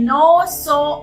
900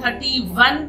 31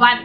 1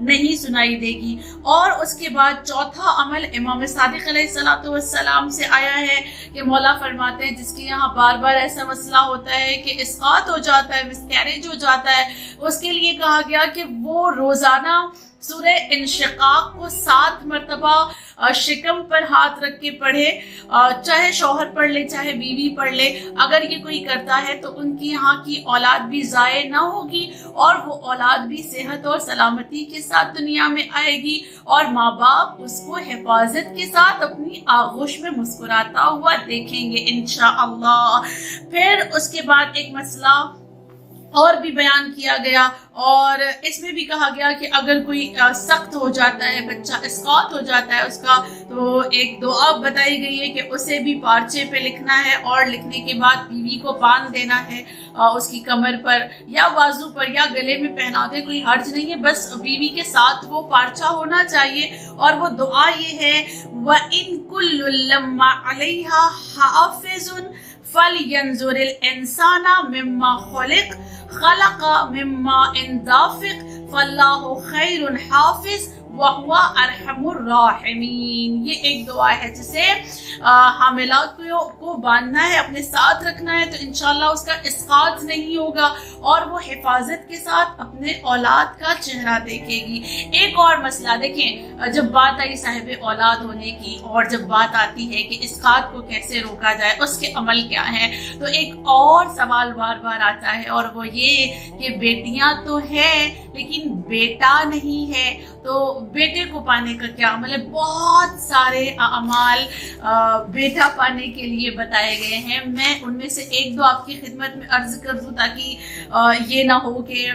نہیں سنائی دے گی۔ اور اس کے بعد چوتھا عمل امام صادق علیہ الصلوۃ والسلام سے آیا ہے کہ مولا فرماتے ہیں جس کے یہاں بار بار ایسا مسئلہ ہوتا ہے کہ اسقاط ہو جاتا ہے، مسکیریج ہو جاتا ہے، اس کے لیے کہا گیا کہ وہ روزانہ سورہ انشقاق کو 7 مرتبہ شکم پر ہاتھ رکھ کے پڑھے، چاہے شوہر پڑھ لے چاہے بیوی پڑھ لے۔ اگر یہ کوئی کرتا ہے تو ان کی یہاں کی اولاد بھی ضائع نہ ہوگی اور وہ اولاد بھی صحت اور سلامتی کے ساتھ دنیا میں آئے گی، اور ماں باپ اس کو حفاظت کے ساتھ اپنی آغوش میں مسکراتا ہوا دیکھیں گے انشاءاللہ۔ پھر اس کے بعد ایک مسئلہ اور بھی بیان کیا گیا، اور اس میں بھی کہا گیا کہ اگر کوئی سخت ہو جاتا ہے، بچہ اسقاط ہو جاتا ہے اس کا، تو ایک دعا بتائی گئی ہے کہ اسے بھی پارچے پہ لکھنا ہے، اور لکھنے کے بعد بیوی کو باندھ دینا ہے اس کی کمر پر یا بازو پر یا گلے میں پہنا دے، کوئی حرج نہیں ہے، بس بیوی کے ساتھ وہ پارچہ ہونا چاہیے۔ اور وہ دعا یہ ہے وَإِن كُلٌّ لَمَّا عَلَيْهَا حَافِظٌ فَلْيَنظُرِ الْإِنسَانَ مِمَّا خَلَقَ مِمَّا إِن دَافِقٍ فَاللَّهُ خَيْرٌ حَافِظٌ وَهُوَ أَرْحَمُ الرَّاحِمِينَ۔ یہ ایک دعا ہے جسے حاملات کو باندھنا ہے، اپنے ساتھ رکھنا ہے، تو انشاءاللہ اس کا اسقاط نہیں ہوگا اور وہ حفاظت کے ساتھ اپنے اولاد کا چہرہ دیکھے گی۔ ایک اور مسئلہ دیکھیں، جب بات آئی صاحب اولاد ہونے کی اور جب بات آتی ہے کہ اسقاط کو کیسے روکا جائے، اس کے عمل کیا ہیں، تو ایک اور سوال بار بار آتا ہے، اور وہ یہ کہ بیٹیاں تو ہیں لیکن بیٹا نہیں ہے، تو بیٹے کو پانے کا کیا عمل ہے؟ بہت سارے اعمال بیٹا پانے کے لیے بتائے گئے ہیں۔ میں ان میں سے ایک دو آپ کی خدمت میں عرض کر دوں تاکہ یہ نہ ہو کہ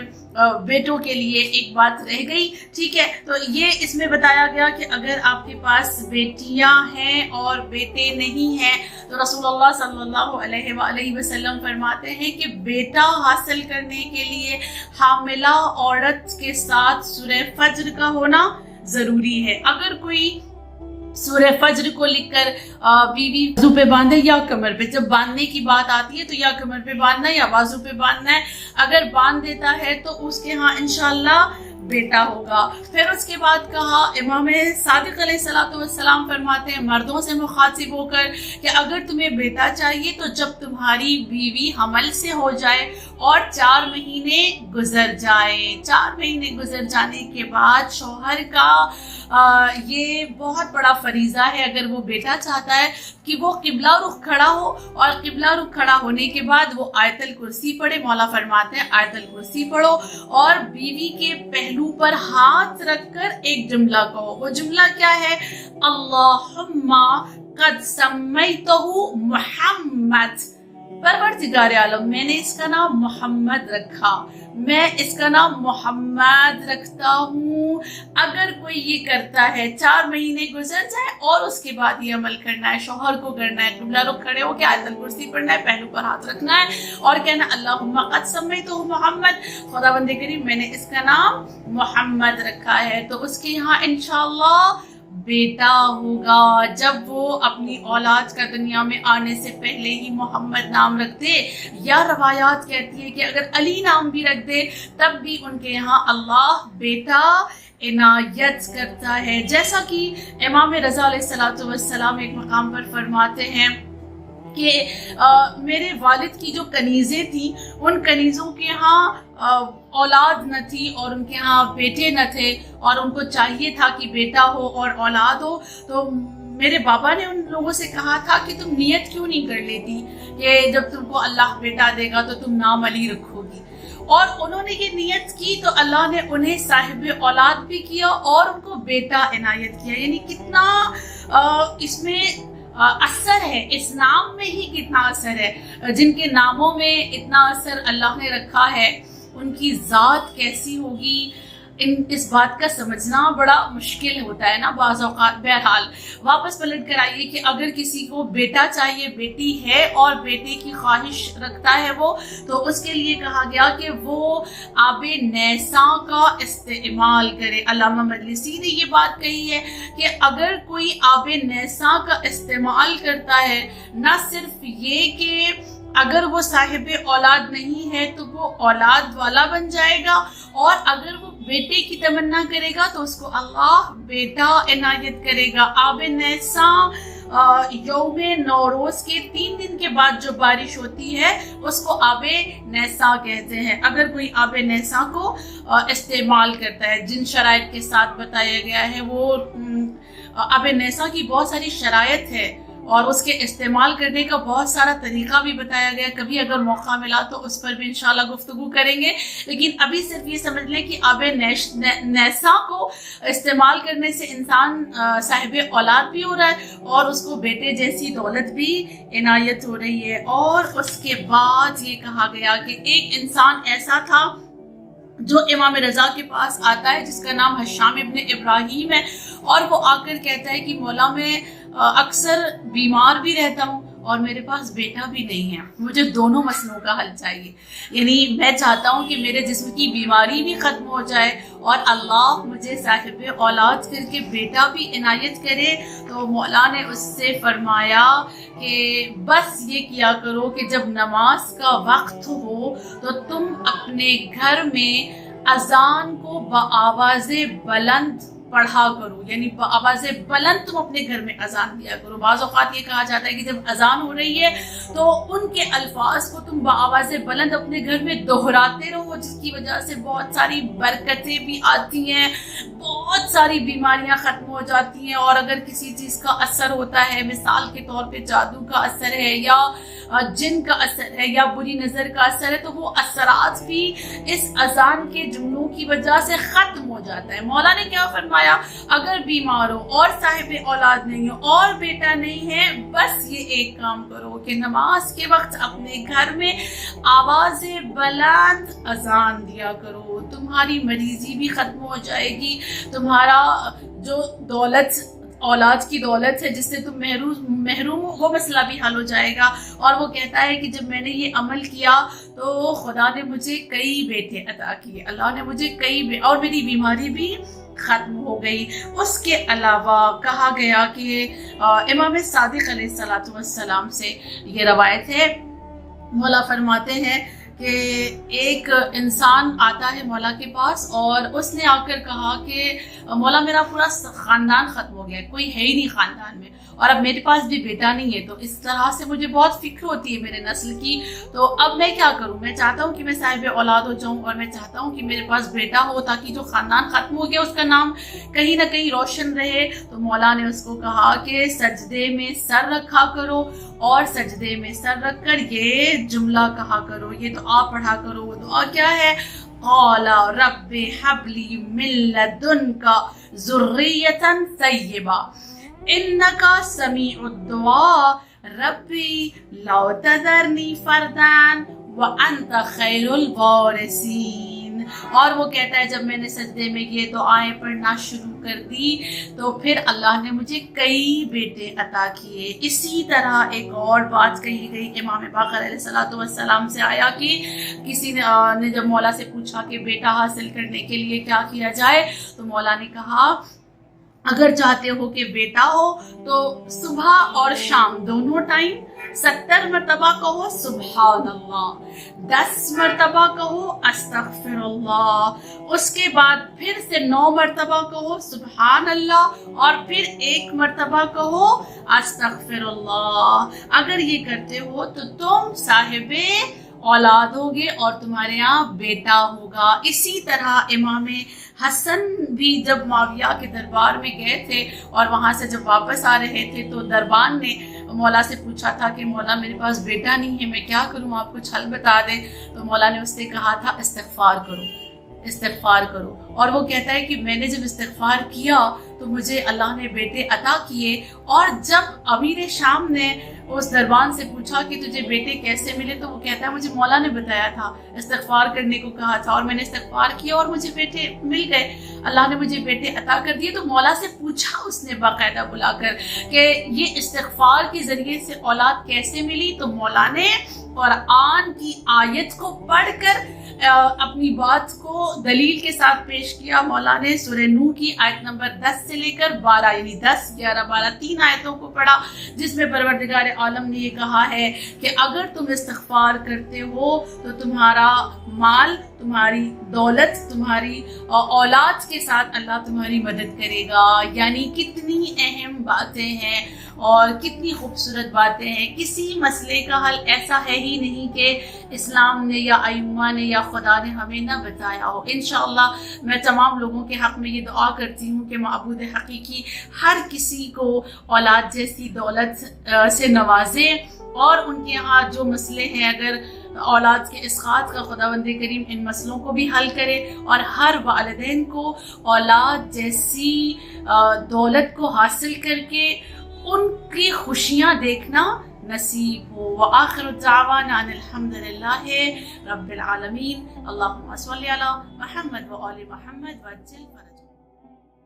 بیٹوں کے لیے ایک بات رہ گئی، ٹھیک ہے؟ تو یہ اس میں بتایا گیا کہ اگر آپ کے پاس بیٹیاں ہیں اور بیٹے نہیں ہیں تو رسول اللہ صلی اللہ علیہ وآلہ وسلم فرماتے ہیں کہ بیٹا حاصل کرنے کے لیے حاملہ عورت کے ساتھ سورہ فجر کا ہونا ضروری ہے۔ اگر کوئی سورہ فجر کو لکھ کر بیوی بازو پہ باندھے یا کمر پہ، جب باندھنے کی بات آتی ہے تو یا کمر پہ باندھنا ہے یا بازو پہ باندھنا ہے، اگر باندھ دیتا ہے تو اس کے ہاں انشاءاللہ بیٹا ہوگا۔ پھر اس کے بعد کہا امام صادق علیہ الصلوۃ والسلام فرماتے ہیں مردوں سے مخاطب ہو کر کہ اگر تمہیں بیٹا چاہیے تو جب تمہاری بیوی حمل سے ہو جائے اور 4 مہینے گزر جائے، 4 مہینے گزر جانے کے بعد شوہر کا یہ بہت بڑا فریضہ ہے، اگر وہ بیٹا چاہتا ہے کہ وہ قبلہ رخ کھڑا ہو، اور قبلہ رخ کھڑا ہونے کے بعد وہ آیت الکرسی پڑھے۔ مولا فرماتے ہیں آیت الکرسی پڑھو اور بیوی کے پہلو پر ہاتھ رکھ کر ایک جملہ کہو۔ وہ جملہ کیا ہے؟ اللہم قد سمیتہ محمد، پروردگار عالم میں نے اس کا نام محمد رکھا، میں اس کا نام محمد رکھتا ہوں۔ اگر کوئی یہ کرتا ہے 4 مہینے گزر جائے اور اس کے بعد یہ عمل کرنا ہے، شوہر کو کرنا ہے، قبلہ رخ کھڑے ہو کے آیت الکرسی پڑھنا ہے، پہلو پر ہاتھ رکھنا ہے اور کہنا اللہم قد سمیتہ محمد، خداوند کریم میں نے اس کا نام محمد رکھا ہے، تو اس کے یہاں انشاءاللہ بیٹا ہوگا۔ جب وہ اپنی اولاد کا دنیا میں آنے سے پہلے ہی محمد نام رکھ دے، یا روایات کہتی ہے کہ اگر علی نام بھی رکھ دے تب بھی ان کے یہاں اللہ بیٹا عنایت کرتا ہے۔ جیسا کہ امام رضا علیہ السلام ایک مقام پر فرماتے ہیں کہ میرے والد کی جو کنیزیں تھیں ان کنیزوں کے ہاں اولاد نہ تھی اور ان کے ہاں بیٹے نہ تھے، اور ان کو چاہیے تھا کہ بیٹا ہو اور اولاد ہو، تو میرے بابا نے ان لوگوں سے کہا تھا کہ تم نیت کیوں نہیں کر لیتی کہ جب تم کو اللہ بیٹا دے گا تو تم نام علی رکھو گی، اور انہوں نے یہ نیت کی تو اللہ نے انہیں صاحب اولاد بھی کیا اور ان کو بیٹا عنایت کیا۔ یعنی کتنا اس میں اثر ہے، اس نام میں ہی کتنا اثر ہے۔ جن کے ناموں میں اتنا اثر اللہ نے رکھا ہے ان کی ذات کیسی ہوگی، اس بات کا سمجھنا بڑا مشکل ہوتا ہے نا بعض اوقات۔ بہرحال واپس پلٹ کر آئیے کہ اگر کسی کو بیٹا چاہیے، بیٹی ہے اور بیٹے کی خواہش رکھتا ہے وہ، تو اس کے لیے کہا گیا کہ وہ آب نیساں کا استعمال کرے۔ علامہ مجلسی نے یہ بات کہی ہے کہ اگر کوئی آب نیساں کا استعمال کرتا ہے، نہ صرف یہ کہ اگر وہ صاحب اولاد نہیں ہے تو وہ اولاد والا بن جائے گا، اور اگر وہ بیٹے کی تمنا کرے گا تو اس کو اللہ بیٹا عنایت کرے گا۔ آب نیساں یوم نوروز کے 3 دن کے بعد جو بارش ہوتی ہے اس کو آب نیساں کہتے ہیں۔ اگر کوئی آب نیساں کو استعمال کرتا ہے جن شرائط کے ساتھ بتایا گیا ہے، وہ آب نیساں کی بہت ساری شرائط ہے اور اس کے استعمال کرنے کا بہت سارا طریقہ بھی بتایا گیا، کبھی اگر موقع ملا تو اس پر بھی انشاءاللہ گفتگو کریں گے۔ لیکن ابھی صرف یہ سمجھ لیں کہ آب نیساں کو استعمال کرنے سے انسان صاحب اولاد بھی ہو رہا ہے اور اس کو بیٹے جیسی دولت بھی عنایت ہو رہی ہے۔ اور اس کے بعد یہ کہا گیا کہ ایک انسان ایسا تھا جو امام رضا کے پاس آتا ہے جس کا نام حشام ابن ابراہیم ہے، اور وہ آ کر کہتا ہے کہ مولا میں اکثر بیمار بھی رہتا ہوں اور میرے پاس بیٹا بھی نہیں ہے، مجھے دونوں مسئلوں کا حل چاہیے۔ یعنی میں چاہتا ہوں کہ میرے جسم کی بیماری بھی ختم ہو جائے اور اللہ مجھے صاحب اولاد کر کے بیٹا بھی عنایت کرے۔ تو مولا نے اس سے فرمایا کہ بس یہ کیا کرو کہ جب نماز کا وقت ہو تو تم اپنے گھر میں اذان کو بآواز بلند پڑھا کرو، یعنی بآواز بلند تم اپنے گھر میں اذان دیا کرو۔ بعض اوقات یہ کہا جاتا ہے کہ جب اذان ہو رہی ہے تو ان کے الفاظ کو تم بآواز بلند اپنے گھر میں دہراتے رہو، جس کی وجہ سے بہت ساری برکتیں بھی آتی ہیں، بہت ساری بیماریاں ختم ہو جاتی ہیں۔ اور اگر کسی چیز کا اثر ہوتا ہے، مثال کے طور پہ جادو کا اثر ہے یا جن کا اثر ہے یا بری نظر کا اثر ہے، تو وہ اثرات بھی اس اذان کے جملوں کی وجہ سے ختم ہو جاتا ہے۔ مولا نے کیا فرمایا، اگر بیمار ہو اور صاحب اولاد نہیں ہو اور بیٹا نہیں ہے، بس یہ ایک کام کرو کہ نماز کے وقت اپنے گھر میں آواز بلند اذان دیا کرو، تمہاری مریضی بھی ختم ہو جائے گی، تمہارا جو دولت اولاد کی دولت ہے جس سے تم محروم ہو وہ مسئلہ بھی حل ہو جائے گا۔ اور وہ کہتا ہے کہ جب میں نے یہ عمل کیا تو خدا نے مجھے کئی بیٹے عطا کیے، اللہ نے مجھے اور میری بیماری بھی ختم ہو گئی۔ اس کے علاوہ کہا گیا کہ امام صادق علیہ السلام سے یہ روایت ہے، مولا فرماتے ہیں کہ ایک انسان آتا ہے مولا کے پاس اور اس نے آ کر کہا کہ مولا میرا پورا خاندان ختم ہو گیا، کوئی ہے ہی نہیں خاندان میں، اور اب میرے پاس بھی بیٹا نہیں ہے، تو اس طرح سے مجھے بہت فکر ہوتی ہے میرے نسل کی، تو اب میں کیا کروں؟ میں چاہتا ہوں کہ میں صاحب اولاد ہو جاؤں اور میں چاہتا ہوں کہ میرے پاس بیٹا ہو تاکہ جو خاندان ختم ہو گیا اس کا نام کہیں نہ کہیں روشن رہے۔ تو مولا نے اس کو کہا کہ سجدے میں سر رکھا کرو اور سجدے میں سر رکھ کر یہ جملہ کہا کرو، یہ دعا پڑھا کرو۔ وہ دعا کیا ہے؟ قال رب هب لي من لدنك ذرية طيبة انك سميع الدعاء ربي لا تذرني فردا وانت خير الوارثين۔ اور وہ کہتا ہے جب میں نے سجدے میں یہ دعائیں پڑھنا شروع کر دی تو پھر اللہ نے مجھے کئی بیٹے عطا کیے۔ اسی طرح ایک اور بات کہی گئی، امام باقر علیہ السلام سے آیا کہ کسی نے جب مولا سے پوچھا کہ بیٹا حاصل کرنے کے لیے کیا کیا جائے، تو مولا نے کہا اگر چاہتے ہو کہ بیٹا ہو تو صبح اور شام دونوں ٹائم 70 مرتبہ کہو سبحان اللہ، 10 مرتبہ کہو استغفر اللہ، اس کے بعد پھر سے 9 مرتبہ کہو سبحان اللہ، اور پھر 1 مرتبہ کہو استغفر اللہ۔ اگر یہ کرتے ہو تو تم صاحب اولاد ہوگے اور تمہارے یہاں بیٹا ہوگا۔ اسی طرح امام حسن بھی جب معاویہ کے دربار میں گئے تھے اور وہاں سے جب واپس آ رہے تھے تو دربان نے مولا سے پوچھا تھا کہ مولا میرے پاس بیٹا نہیں ہے، میں کیا کروں، آپ کچھ حل بتا دیں۔ تو مولا نے اس سے کہا تھا استغفار کرو، استغفار کرو۔ اور وہ کہتا ہے کہ میں نے جب استغفار کیا تو مجھے اللہ نے بیٹے عطا کیے، اور جب امیر شام نے اس دربان سے پوچھا کہ تجھے بیٹے کیسے ملے تو وہ کہتا ہے مجھے مولا نے بتایا تھا، استغفار کرنے کو کہا تھا اور میں نے استغفار کیا اور مجھے بیٹے مل گئے، اللہ نے مجھے بیٹے عطا کر دیے۔ تو مولا سے پوچھا اس نے باقاعدہ بلا کر کہ یہ استغفار کے ذریعے سے اولاد کیسے ملی، تو مولا نے قرآن کی آیت کو پڑھ کر اپنی بات کو دلیل کے ساتھ پیش کیا۔ مولا نے سورہ نوح کی آیت نمبر 10 سے لے کر 12 یعنی 10، 11، 12 3 آیتوں کو پڑھا، جس میں پروردگار عالم نے یہ کہا ہے کہ اگر تم استغفار کرتے ہو تو تمہارا مال تمہاری دولت، تمہاری اولاد کے ساتھ اللہ تمہاری مدد کرے گا. یعنی کتنی اہم باتیں ہیں اور کتنی خوبصورت باتیں ہیں. کسی مسئلے کا حل ایسا ہے ہی نہیں کہ اسلام نے یا ائمہ نے یا خدا نے ہمیں نہ بتایا ہو. انشاءاللہ میں تمام لوگوں کے حق میں یہ دعا کرتی ہوں کہ معبود حقیقی ہر کسی کو اولاد جیسی دولت سے نوازے، اور ان کے یہاں جو مسئلے ہیں اگر اولاد کے اسقاط کا خداوند کریم ان مسئلوں کو بھی حل کرے، اور ہر والدین کو اولاد جیسی دولت کو حاصل کر کے ان کی خوشیاں دیکھنا نصیب ہو. وآخر دعوانا ان الحمدللہ رب العالمین. اللہم صلی علی محمد و آل محمد وعجل فرج